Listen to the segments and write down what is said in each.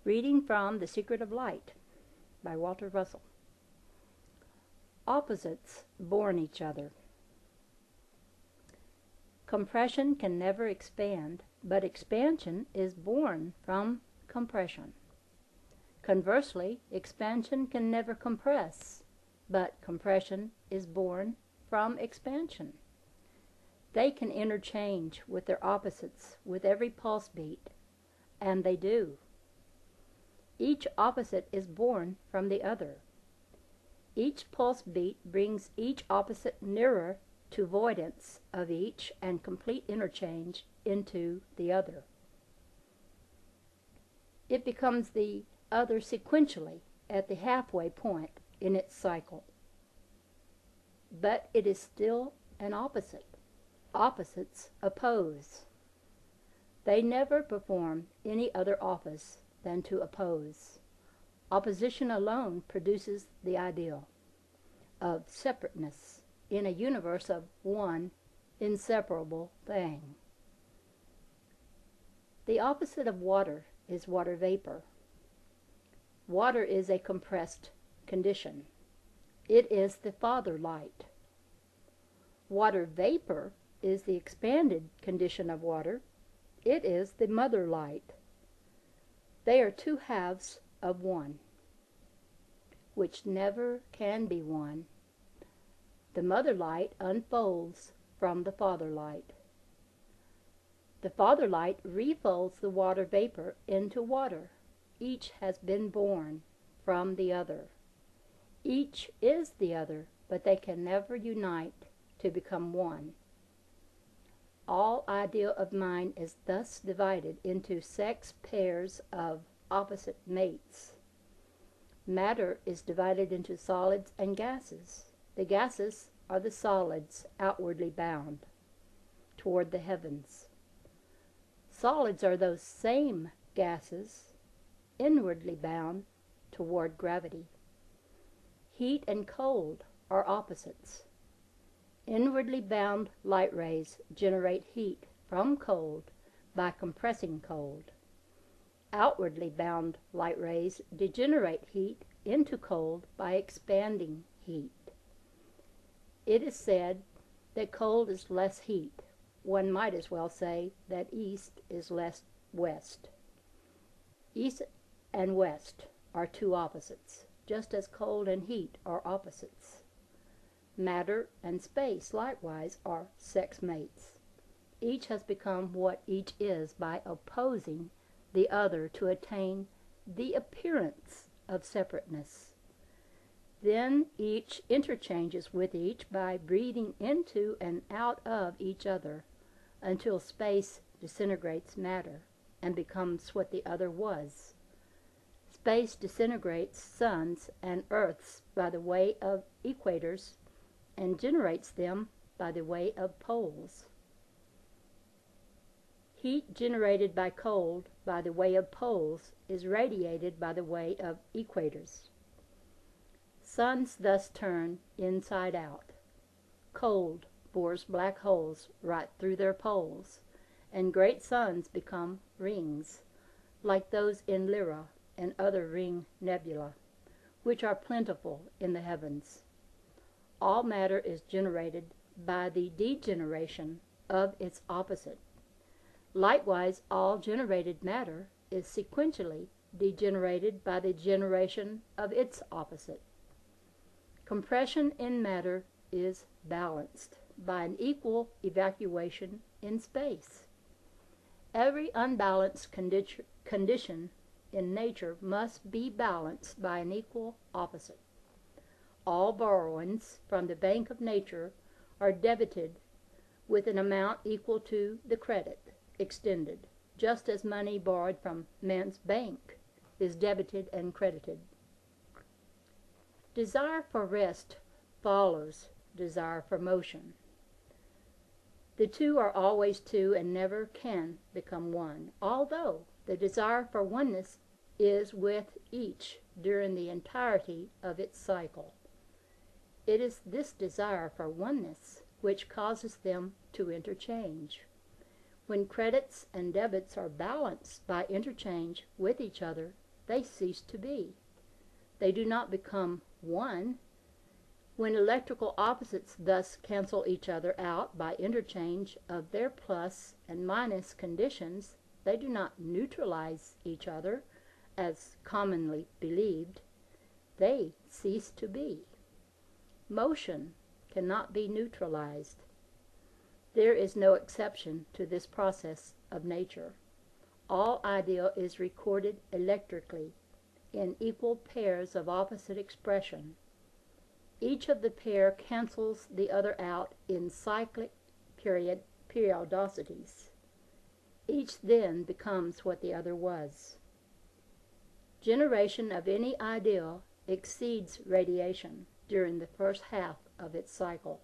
Reading from The Secret of Light by Walter Russell. Opposites born each other. Compression can never expand, but expansion is born from compression. Conversely, expansion can never compress, but compression is born from expansion. They can interchange with their opposites with every pulse beat, and they do. Each opposite is born from the other. Each pulse beat brings each opposite nearer to voidance of each and complete interchange into the other. It becomes the other sequentially at the halfway point in its cycle. But it is still an opposite. Opposites oppose. They never perform any other office than to oppose. Opposition alone produces the ideal of separateness in a universe of one inseparable thing. The opposite of water is water vapor. Water is a compressed condition. It is the father light. Water vapor is the expanded condition of water. It is the mother light. They are two halves of one, which never can be one. The mother light unfolds from the father light. The father light refolds the water vapor into water. Each has been born from the other. Each is the other, but they can never unite to become one. All idea of mind is thus divided into sex pairs of opposite mates. Matter is divided into solids and gases. The gases are the solids outwardly bound toward the heavens. Solids are those same gases inwardly bound toward gravity. Heat and cold are opposites. Inwardly bound light rays generate heat from cold by compressing cold. Outwardly bound light rays degenerate heat into cold by expanding heat. It is said that cold is less heat. One might as well say that east is less west. East and west are two opposites, just as cold and heat are opposites. Matter and space, likewise, are sex mates. Each has become what each is by opposing the other to attain the appearance of separateness. Then each interchanges with each by breathing into and out of each other until space disintegrates matter and becomes what the other was. Space disintegrates suns and earths by the way of equators and generates them by the way of poles. Heat generated by cold by the way of poles is radiated by the way of equators. Suns thus turn inside out. Cold bores black holes right through their poles, and great suns become rings, like those in Lyra and other ring nebula, which are plentiful in the heavens. All matter is generated by the degeneration of its opposite. Likewise, all generated matter is sequentially degenerated by the generation of its opposite. Compression in matter is balanced by an equal evacuation in space. Every unbalanced condition in nature must be balanced by an equal opposite. All borrowings from the bank of nature are debited with an amount equal to the credit extended, just as money borrowed from man's bank is debited and credited. Desire for rest follows desire for motion. The two are always two and never can become one, although the desire for oneness is with each during the entirety of its cycle. It is this desire for oneness which causes them to interchange. When credits and debits are balanced by interchange with each other, they cease to be. They do not become one. When electrical opposites thus cancel each other out by interchange of their plus and minus conditions, they do not neutralize each other, as commonly believed. They cease to be. Motion cannot be neutralized. There is no exception to this process of nature. All idea is recorded electrically in equal pairs of opposite expression. Each of the pair cancels the other out in cyclic periodicities. Each then becomes what the other was. Generation of any ideal exceeds radiation during the first half of its cycle.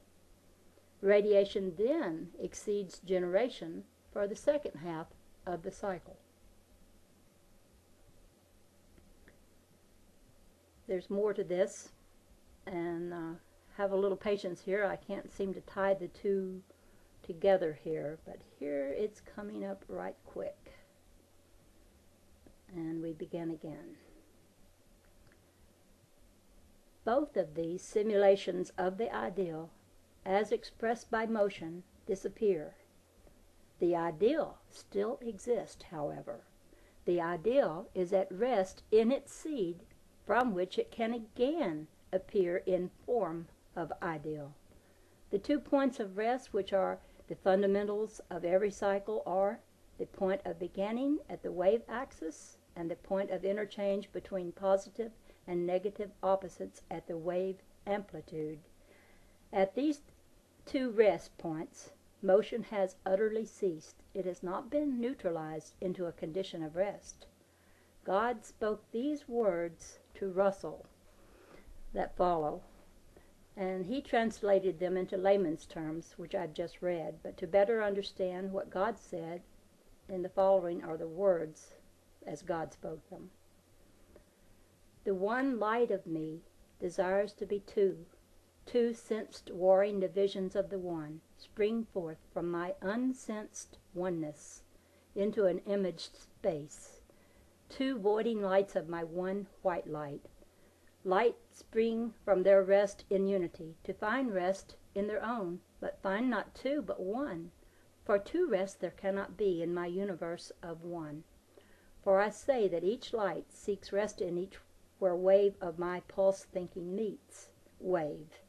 Radiation then exceeds generation for the second half of the cycle. There's more to this, and have a little patience here. I can't seem to tie the two together here, but here it's coming up right quick. And we begin again. Both of these simulations of the ideal, as expressed by motion, disappear. The ideal still exists, however. The ideal is at rest in its seed, from which it can again appear in form of ideal. The 2 points of rest which are the fundamentals of every cycle are the point of beginning at the wave axis and the point of interchange between positive and negative opposites at the wave amplitude. At these 2 rest points, motion has utterly ceased. It has not been neutralized into a condition of rest. God spoke these words to Russell that follow, and he translated them into layman's terms, which I've just read. But to better understand what God said, in the following are the words as God spoke them. The one light of me desires to be two. 2 sensed warring divisions of the one spring forth from my unsensed oneness into an imaged space. 2 voiding lights of my one white light. Light spring from their rest in unity, to find rest in their own, but find not 2 but 1. For 2 rests there cannot be in my universe of one. For I say that each light seeks rest in each where wave of my pulse thinking meets wave.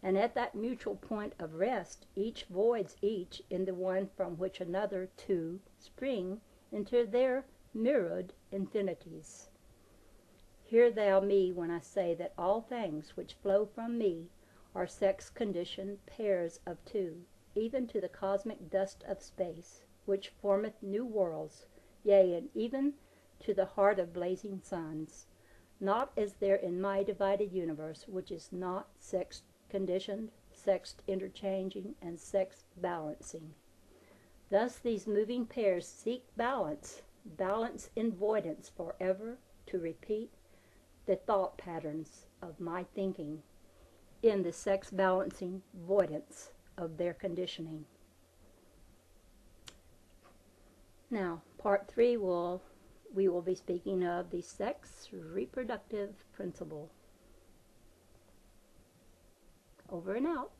And at that mutual point of rest, each voids each in the one from which another 2 spring into their mirrored infinities. Hear thou me when I say that all things which flow from me are sex-conditioned pairs of 2, even to the cosmic dust of space, which formeth new worlds, yea, and even to the heart of blazing suns. Not is there in my divided universe which is not sex-conditioned, sex-interchanging, and sex-balancing. Thus these moving pairs seek balance, balance in voidance forever, to repeat the thought patterns of my thinking in the sex-balancing voidance of their conditioning. Now, part 3 we will be speaking of the sex reproductive principle. Over and out.